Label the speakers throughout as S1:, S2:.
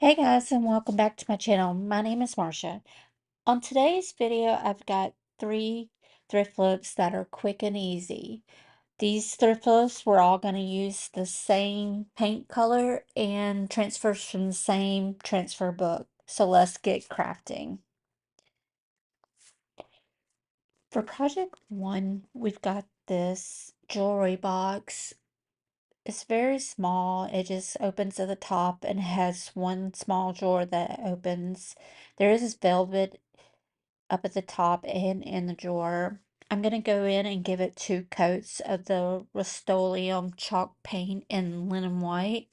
S1: Hey guys, and welcome back to my channel. My name is Marsha. On today's video, I've got 3 thrift looks that are quick and easy. These thrift looks, we're all going to use the same paint color and transfers from the same transfer book. So let's get crafting. For project 1, we've got this jewelry box. It's very small. It just opens at the top and has one small drawer that opens. There is this velvet up at the top and in the drawer. I'm going to go in and give it 2 coats of the Rust-oleum chalk paint in linen white.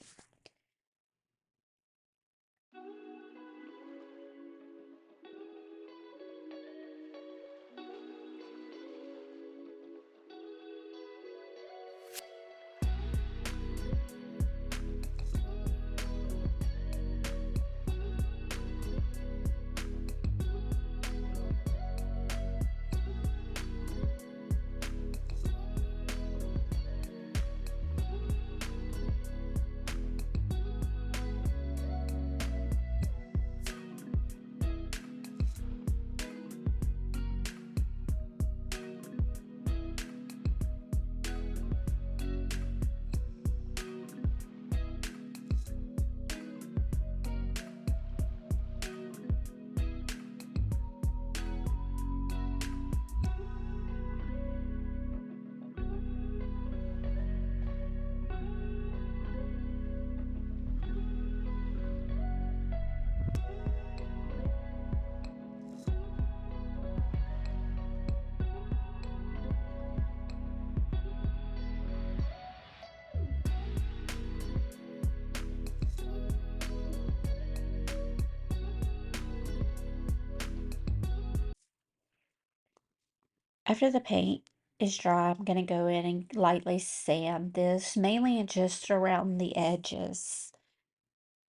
S1: After the paint is dry, I'm going to go in and lightly sand this, mainly just around the edges,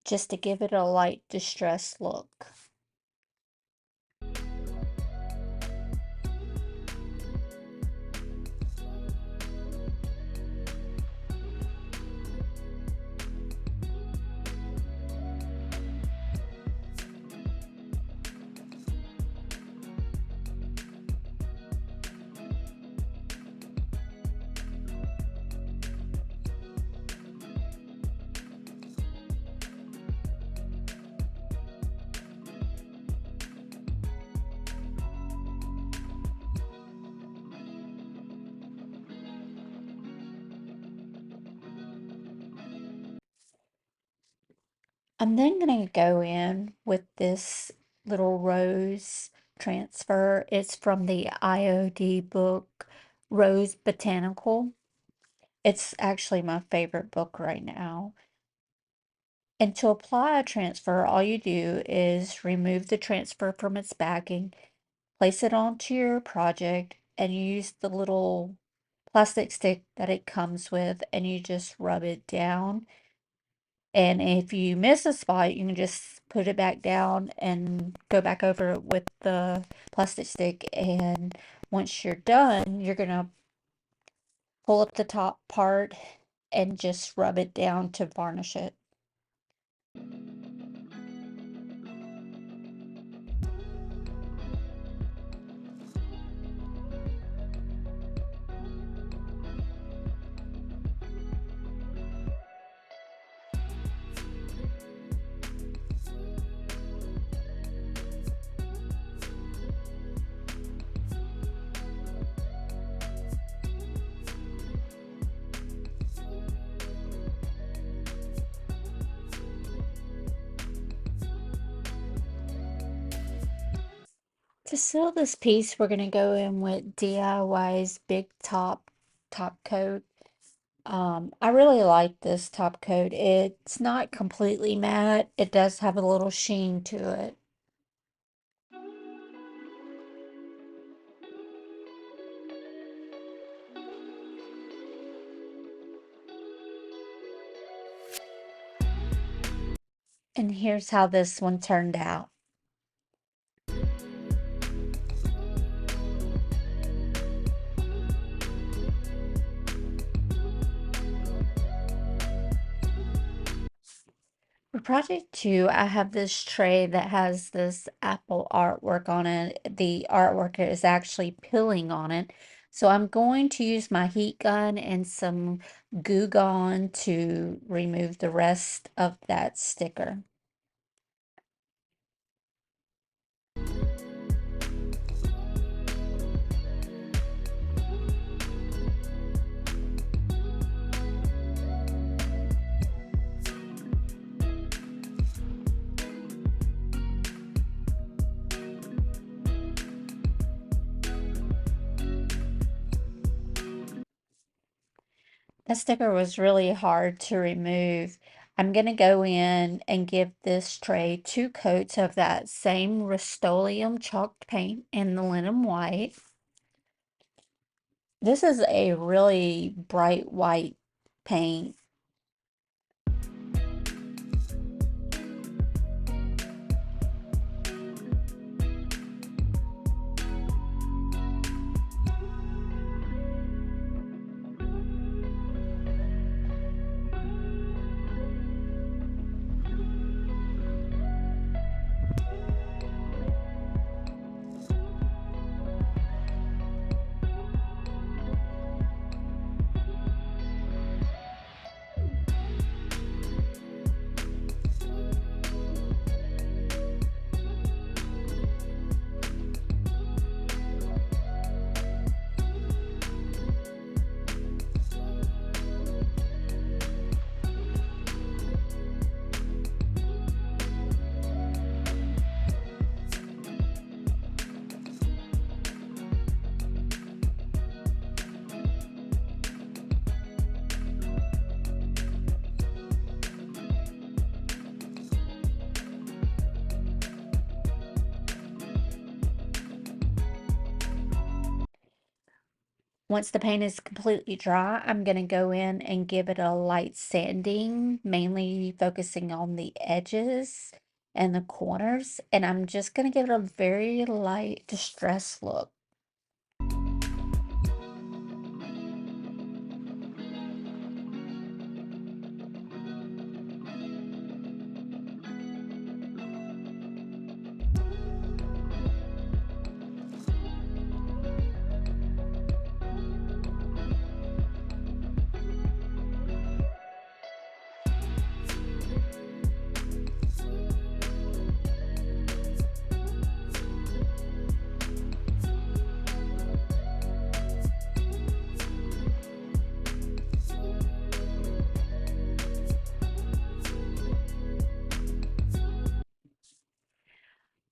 S1: just to give it a light distressed look. I'm then going to go in with this little rose transfer. It's from the IOD book, Rose Botanical. It's actually my favorite book right now. And to apply a transfer, all you do is remove the transfer from its backing, place it onto your project, and you use the little plastic stick that it comes with, and you just rub it down. And if you miss a spot, you can just put it back down and go back over it with the plastic stick. And once you're done, you're going to pull up the top part and just rub it down to varnish it. To seal this piece, we're going to go in with DIY's Big top coat. I really like this top coat. It's not completely matte. It does have a little sheen to it. And here's how this one turned out. For project two, I have this tray that has this apple artwork on it. The artwork is actually peeling on it. So I'm going to use my heat gun and some Goo Gone to remove the rest of that sticker. That sticker was really hard to remove. I'm going to go in and give this tray 2 coats of that same Rust-oleum chalked paint in the linen white. This is a really bright white paint. Once the paint is completely dry, I'm going to go in and give it a light sanding, mainly focusing on the edges and the corners. And I'm just going to give it a very light distress look.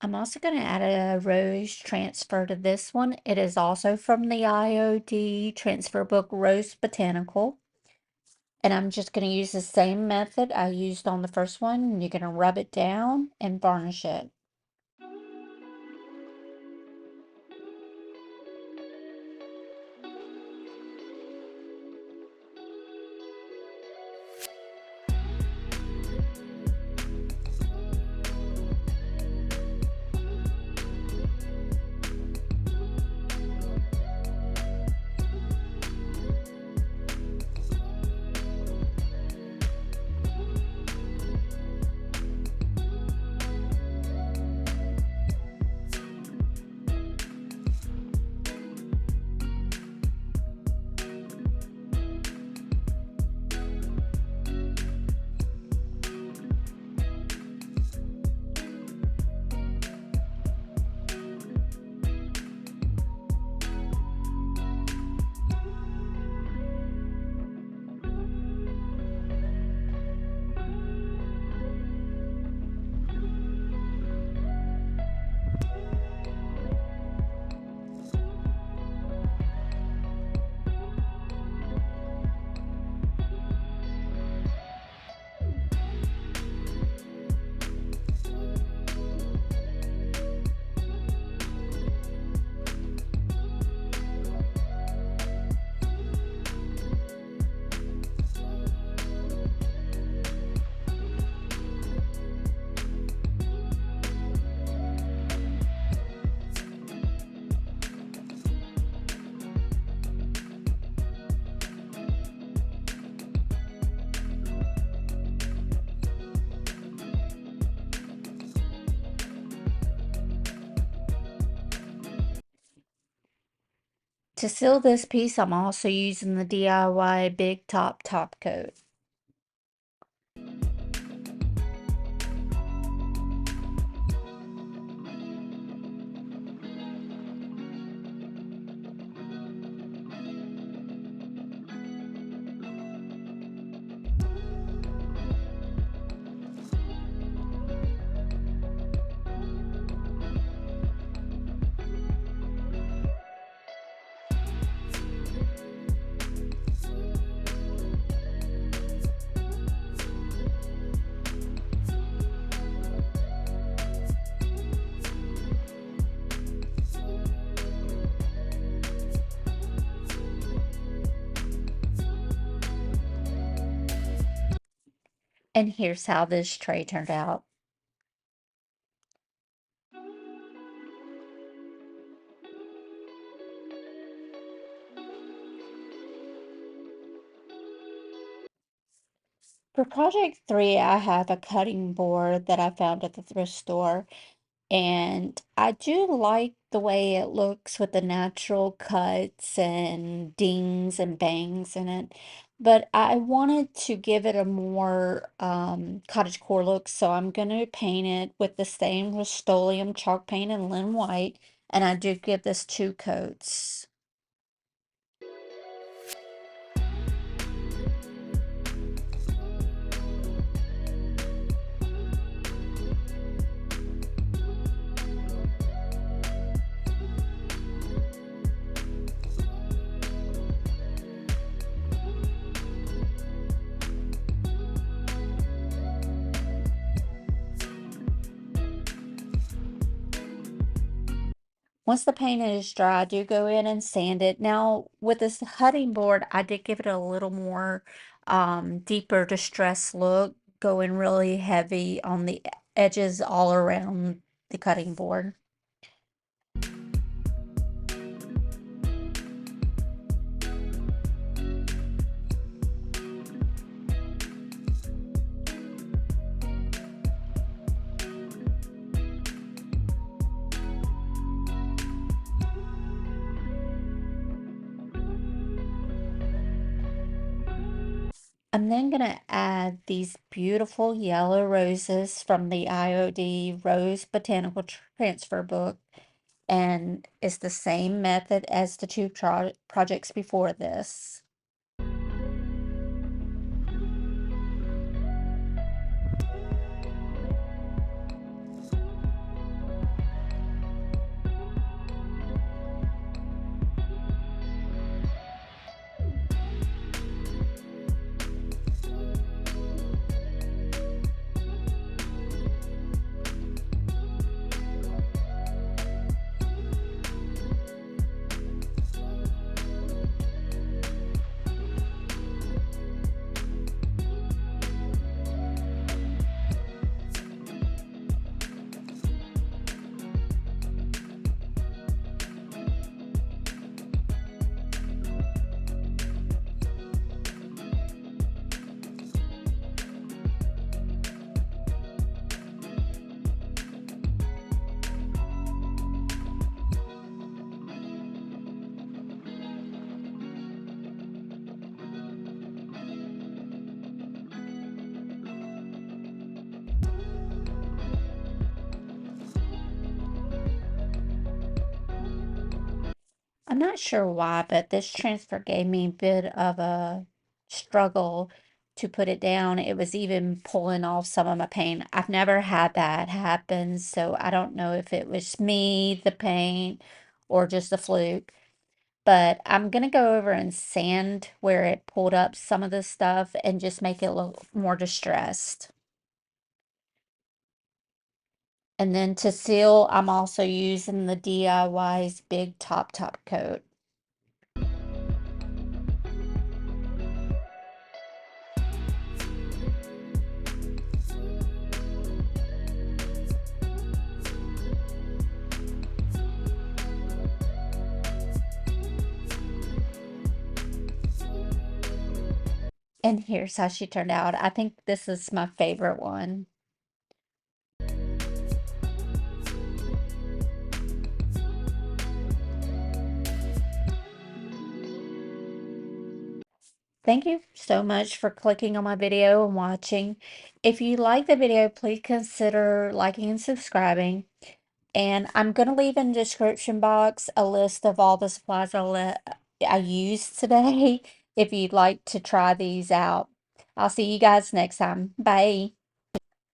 S1: I'm also going to add a Rose transfer to this one. It is also from the IOD Transfer book, Rose Botanical. And I'm just going to use the same method I used on the first one. You're going to rub it down and varnish it. To seal this piece, I'm also using the DIY Big Top Coat. And here's how this tray turned out. For project 3, I have a cutting board that I found at the thrift store, and I do like the way it looks with the natural cuts and dings and bangs in it. But I wanted to give it a more cottagecore look, so I'm going to paint it with the same Rust-oleum chalk paint and linen white, and I do give this 2 coats. Once the paint is dry, I do go in and sand it. Now, with this cutting board, I did give it a little more deeper distress look, going really heavy on the edges all around the cutting board. I'm then going to add these beautiful yellow roses from the IOD Rose Botanical Transfer book. And it's the same method as the 2 projects before this. I'm not sure why, but this transfer gave me a bit of a struggle to put it down. It was even pulling off some of my paint. I've never had that happen, so I don't know if it was me, the paint, or just a fluke. But I'm gonna go over and sand where it pulled up some of the stuff and just make it look more distressed. And then to seal, I'm also using the DIY's Big Top Coat. And here's how she turned out. I think this is my favorite one. Thank you so much for clicking on my video and watching. If you like the video, please consider liking and subscribing. And I'm going to leave in the description box a list of all the supplies I used today if you'd like to try these out. I'll see you guys next time. Bye.